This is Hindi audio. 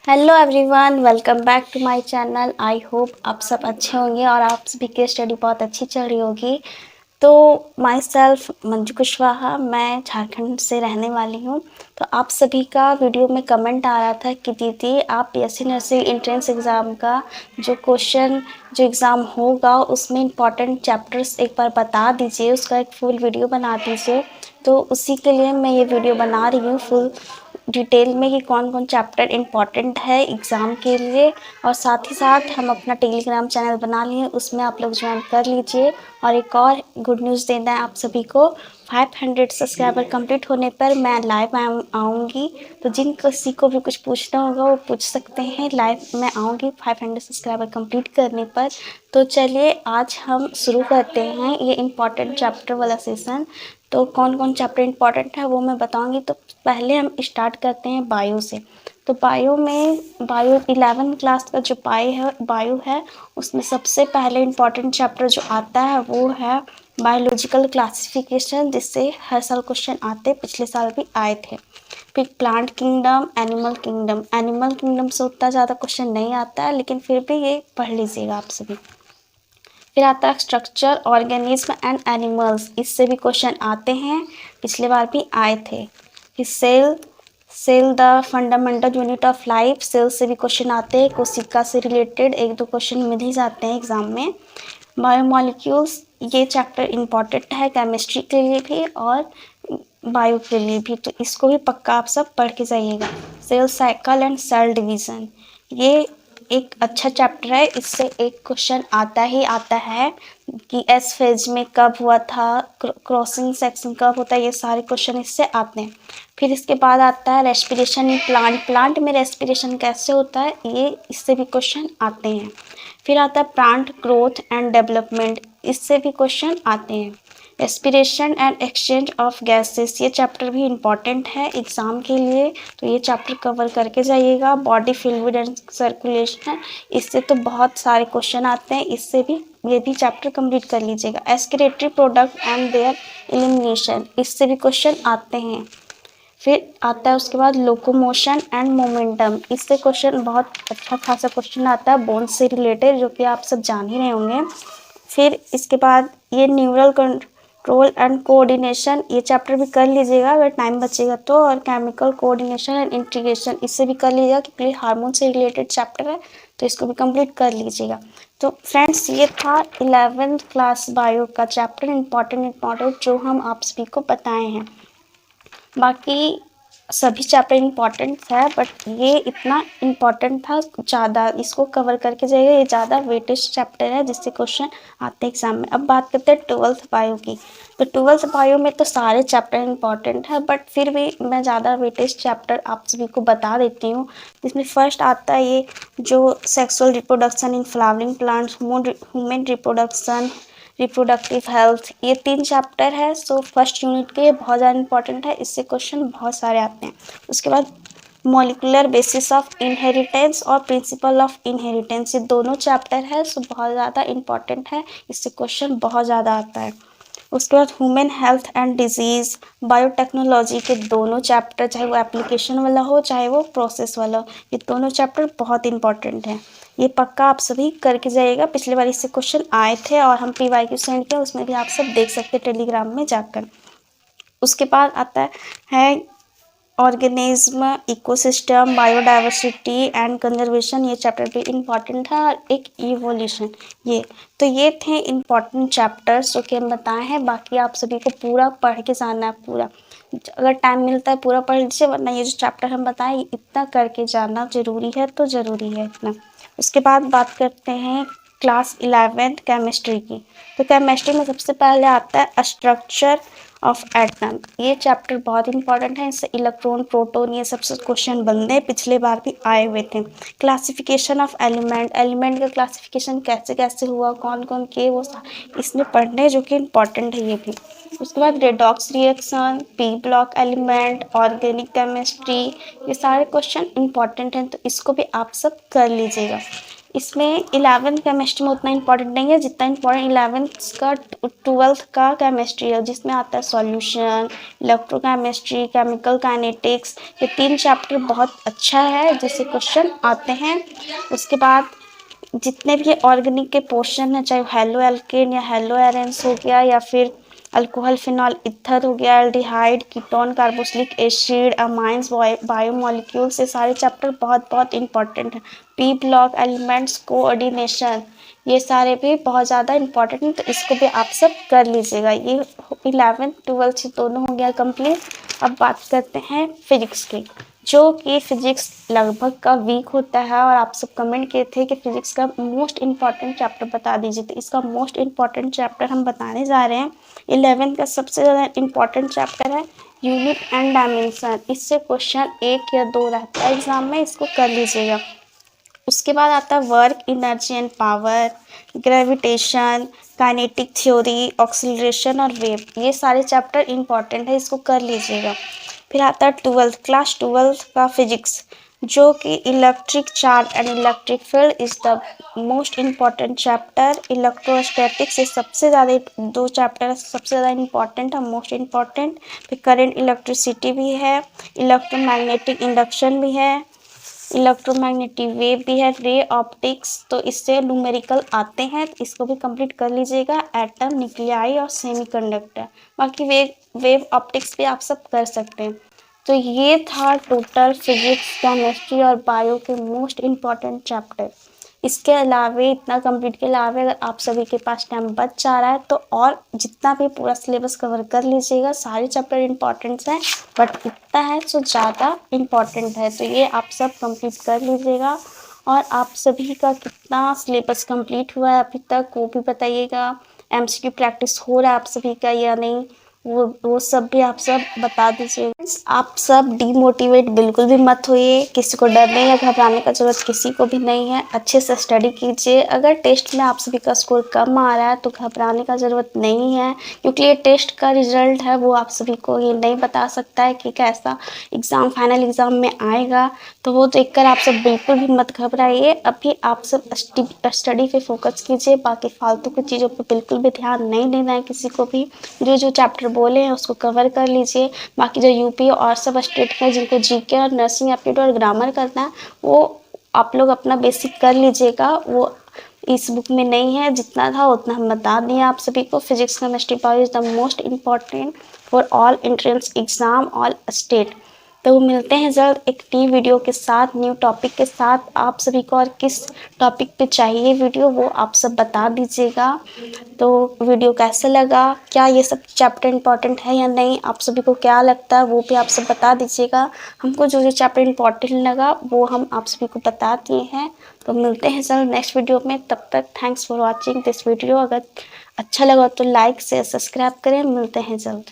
Hello everyone, welcome back to my channel. I hope आप सब अच्छे होंगे और आप सभी की स्टडी बहुत अच्छी चल रही होगी। तो माई सेल्फ मंजू कुशवाहा, मैं झारखंड से रहने वाली हूँ। तो आप सभी का वीडियो में कमेंट आ रहा था कि दीदी आप बीएससी नर्सिंग एंट्रेंस एग्ज़ाम का जो एग्ज़ाम होगा उसमें इम्पॉर्टेंट चैप्टर्स एक बार बता दीजिए, उसका एक फुल वीडियो बना दीजिए। तो उसी के लिए मैं ये वीडियो बना रही हूँ फुल डिटेल में कि कौन कौन चैप्टर इम्पॉर्टेंट है एग्ज़ाम के लिए। और साथ ही साथ हम अपना टेलीग्राम चैनल बना लिए, उसमें आप लोग ज्वाइन कर लीजिए। और एक और गुड न्यूज़ देना है आप सभी को, 500 सब्सक्राइबर कंप्लीट होने पर मैं लाइव आऊँगी। तो जिन किसी को भी कुछ पूछना होगा वो पूछ सकते हैं, लाइव मैं आऊँगी 500 सब्सक्राइबर कंप्लीट करने पर। तो चलिए आज हम शुरू करते हैं ये इम्पॉर्टेंट चैप्टर वाला सेशन। तो कौन कौन चैप्टर इम्पॉर्टेंट है वो मैं बताऊंगी। तो पहले हम स्टार्ट करते हैं बायो से। तो बायो 11 क्लास का जो बायो है उसमें सबसे पहले इम्पॉर्टेंट चैप्टर जो आता है वो है बायोलॉजिकल क्लासिफिकेशन, जिससे हर साल क्वेश्चन आते, पिछले साल भी आए थे। फिर प्लांट किंगडम, एनिमल किंगडम से उतना ज़्यादा क्वेश्चन नहीं आता है, लेकिन फिर भी ये पढ़ लीजिएगा आप सभी। फिर आता है स्ट्रक्चर ऑर्गेनिज्म एंड एनिमल्स, इससे भी क्वेश्चन आते हैं, पिछले बार भी आए थे। फिर cell the fundamental unit of life, cell से भी क्वेश्चन आते हैं, कोशिका से रिलेटेड एक दो क्वेश्चन मिल ही जाते हैं एग्जाम में। बायोमोलिक्यूल्स, ये चैप्टर इम्पॉर्टेंट है केमिस्ट्री के लिए भी और बायो के लिए भी, तो इसको भी पक्का आप सब पढ़ के जाइएगा। Cell cycle and cell division, ये एक अच्छा चैप्टर है, इससे एक क्वेश्चन आता ही आता है कि एस फेज में कब हुआ था, क्रॉसिंग सेक्शन कब होता है, ये सारे क्वेश्चन इससे आते हैं। फिर इसके बाद आता है रेस्पिरेशन इन प्लांट में रेस्पिरेशन कैसे होता है, ये इससे भी क्वेश्चन आते हैं। फिर आता है प्लांट ग्रोथ एंड डेवलपमेंट, इससे भी क्वेश्चन आते हैं। Respiration and exchange of gases, ये चैप्टर भी इम्पॉर्टेंट है एग्ज़ाम के लिए, तो ये चैप्टर कवर करके जाइएगा। बॉडी फ्लूइड एंड सर्कुलेशन, इससे तो बहुत सारे क्वेश्चन आते हैं, इससे भी ये भी चैप्टर कंप्लीट कर लीजिएगा। एस्किरेटरी प्रोडक्ट एंड देयर एलिमिनेशन, इससे भी क्वेश्चन आते हैं। फिर आता है उसके बाद लोकोमोशन एंड मोमेंटम, इससे क्वेश्चन बहुत अच्छा खासा क्वेश्चन आता है बोन से रिलेटेड, जो कि आप सब जान ही रहे होंगे। फिर इसके बाद ये न्यूरल कंट्रोल एंड कोऑर्डिनेशन, ये चैप्टर भी कर लीजिएगा अगर टाइम बचेगा तो। और केमिकल कोऑर्डिनेशन एंड इंटीग्रेशन, इससे भी कर लीजिएगा क्योंकि हार्मोन से रिलेटेड चैप्टर है, तो इसको भी कंप्लीट कर लीजिएगा। तो फ्रेंड्स, ये था 11th क्लास बायो का चैप्टर इम्पॉर्टेंट जो हम आप सभी को बताए हैं। बाकी सभी चैप्टर इम्पॉर्टेंट है, बट ये इतना इम्पॉर्टेंट था, ज़्यादा इसको कवर करके जाइए, ये ज़्यादा वेटेज चैप्टर है जिससे क्वेश्चन आते हैं एग्जाम में। अब बात करते हैं 12th बायो की। तो 12th बायो में तो सारे चैप्टर इम्पॉर्टेंट है, बट फिर भी मैं ज़्यादा वेटेज चैप्टर आप सभी को बता देती हूँ। जिसमें फर्स्ट आता है ये जो sexual reproduction in flowering plants, human reproductive health, ये 3 चैप्टर है। सो फर्स्ट यूनिट के ये बहुत ज़्यादा इंपॉर्टेंट है, इससे क्वेश्चन बहुत सारे आते हैं। उसके बाद मॉलिकुलर बेसिस ऑफ इनहेरिटेंस और प्रिंसिपल ऑफ इनहेरिटेंस, ये दोनों चैप्टर है, सो बहुत ज़्यादा इंपॉर्टेंट है, इससे क्वेश्चन बहुत ज़्यादा आता है। उसके बाद human health and disease, biotechnology के दोनों चैप्टर, चाहे वो एप्लीकेशन वाला हो चाहे वो प्रोसेस वाला हो, ये दोनों चैप्टर बहुत इंपॉर्टेंट है, ये पक्का आप सभी करके जाइएगा। पिछले बार इससे क्वेश्चन आए थे और हम PYQ सेंड किया, उसमें भी आप सब देख सकते हैं टेलीग्राम में जाकर। उसके बाद आता है organism, ecosystem, biodiversity and conservation, ये चैप्टर भी इम्पॉर्टेंट है। और एक इवोल्यूशन, ये थे इम्पॉर्टेंट चैप्टर्स जो कि हम बताए हैं। बाकी आप सभी को पूरा पढ़ के जाना है, पूरा अगर टाइम मिलता है पूरा पढ़ लीजिए, वरना ये जो चैप्टर हम बताएं इतना करके जाना ज़रूरी है, तो ज़रूरी है इतना। उसके बाद बात करते हैं क्लास 11th केमिस्ट्री की। तो केमिस्ट्री में सबसे पहले आता है स्ट्रक्चर ऑफ एटम, ये चैप्टर बहुत इंपॉर्टेंट है, इससे इलेक्ट्रॉन प्रोटॉन ये सबसे क्वेश्चन बनते हैं, पिछले बार भी आए हुए थे। क्लासिफिकेशन ऑफ एलिमेंट का क्लासिफिकेशन कैसे कैसे हुआ, कौन कौन के, वो इसमें पढ़ने जो कि इम्पॉर्टेंट है ये भी। उसके बाद redox reaction, P block element, organic chemistry, ये सारे क्वेश्चन इंपॉर्टेंट हैं, तो इसको भी आप सब कर लीजिएगा। इसमें 11th केमिस्ट्री में उतना इम्पोर्टेंट नहीं है जितना इम्पोर्टेंट 11th का 12th का केमिस्ट्री है, जिसमें आता है सॉल्यूशन, इलेक्ट्रोकेमिस्ट्री, केमिकल काइनेटिक्स। ये 3 चैप्टर बहुत अच्छा है जिससे क्वेश्चन आते हैं। उसके बाद जितने भी ऑर्गेनिक के पोर्शन है, चाहे हेलो एल्केन या हेलो एरेंस हो गया, या फिर अल्कोहल फिनॉल ईथर हो गया, aldehyde, ketone, carboxylic acid, amines, biomolecules, ये सारे चैप्टर बहुत बहुत इंपॉर्टेंट है। पी ब्लॉक एलिमेंट्स, कोऑर्डिनेशन, ये सारे भी बहुत ज़्यादा इंपॉर्टेंट हैं, तो इसको भी आप सब कर लीजिएगा। ये 11th 12th दोनों हो गया कंप्लीट। अब बात करते हैं फिजिक्स की, जो कि फिजिक्स लगभग का वीक होता है, और आप सब कमेंट किए थे कि फिजिक्स का मोस्ट इम्पॉर्टेंट चैप्टर बता दीजिए, तो इसका मोस्ट इम्पॉर्टेंट चैप्टर हम बताने जा रहे हैं। 11th का सबसे ज़्यादा इम्पॉर्टेंट चैप्टर है यूनिट एंड डायमेंशन। इससे क्वेश्चन 1 या 2 रहता है एग्जाम में, इसको कर लीजिएगा। उसके बाद आता है work, energy and power, gravitation, kinetic theory, oscillation और वेव, ये सारे चैप्टर इंपॉर्टेंट है, इसको कर लीजिएगा। फिर आता है 12th का फिजिक्स, जो कि electric charge and electric field is the most important chapter. Electrostatics, ये सबसे ज़्यादा 2 चैप्टर सबसे ज़्यादा इम्पॉर्टेंट है, मोस्ट इम्पॉर्टेंट। फिर करंट इलेक्ट्रिसिटी भी है, इलेक्ट्रोमैग्नेटिक इंडक्शन भी है, इलेक्ट्रोमैग्नेटिक वेव भी है, रे ऑप्टिक्स, तो इससे न्यूमेरिकल आते हैं, तो इसको भी कंप्लीट कर लीजिएगा। एटम, न्यूक्लियाई और सेमीकंडक्टर, बाकी वेव ऑप्टिक्स भी आप सब कर सकते हैं। तो ये था टोटल फिजिक्स, केमिस्ट्री और बायो के मोस्ट इम्पॉर्टेंट चैप्टर। इसके अलावे, इतना कंप्लीट के अलावे, अगर आप सभी के पास टाइम बच जा रहा है तो और जितना भी पूरा सिलेबस कवर कर लीजिएगा। सारे चैप्टर इंपॉर्टेंट हैं, बट इतना है तो ज़्यादा इम्पॉर्टेंट है, तो ये आप सब कंप्लीट कर लीजिएगा। और आप सभी का कितना सिलेबस कंप्लीट हुआ है अभी तक, वो भी बताइएगा। एमसीक्यू प्रैक्टिस हो रहा है आप सभी का या नहीं, वो सब भी आप सब बता दीजिए। आप सब डीमोटिवेट बिल्कुल भी मत होइए, किसी को डरने या घबराने का ज़रूरत किसी को भी नहीं है। अच्छे से स्टडी कीजिए। अगर टेस्ट में आप सभी का स्कोर कम आ रहा है तो घबराने का ज़रूरत नहीं है, क्योंकि ये टेस्ट का रिजल्ट है, वो आप सभी को ये नहीं बता सकता है कि कैसा एग्ज़ाम फाइनल एग्ज़ाम में आएगा। तो वो देखकर आप सब बिल्कुल भी मत घबराइए। अभी आप सब स्टडी पे फोकस कीजिए, बाकी फालतू की चीज़ों पे बिल्कुल भी ध्यान नहीं देना है किसी को भी। जो चैप्टर बोले हैं उसको कवर कर लीजिए। बाकी जो यूपी और सब स्टेट हैं जिनको जीके और नर्सिंग एप्टीट्यूड और ग्रामर करना है, वो आप लोग अपना बेसिक कर लीजिएगा। वो इस बुक में नहीं है, जितना था उतना हम बता दिए आप सभी को। Physics, chemistry, bio is the most important for all entrance exam all state. तो मिलते हैं जल्द एक न्यू वीडियो के साथ, न्यू टॉपिक के साथ। आप सभी को और किस टॉपिक पे चाहिए वीडियो, वो आप सब बता दीजिएगा। तो वीडियो कैसा लगा, क्या ये सब चैप्टर इंपॉर्टेंट है या नहीं, आप सभी को क्या लगता है वो भी आप सब बता दीजिएगा। हमको जो चैप्टर इंपॉर्टेंट लगा वो हम आप सभी को बता दिए हैं। तो मिलते हैं जल्द नेक्स्ट वीडियो में, तब तक thanks for watching this video. अगर अच्छा लगा तो लाइक से सब्सक्राइब करें। मिलते हैं जल्द।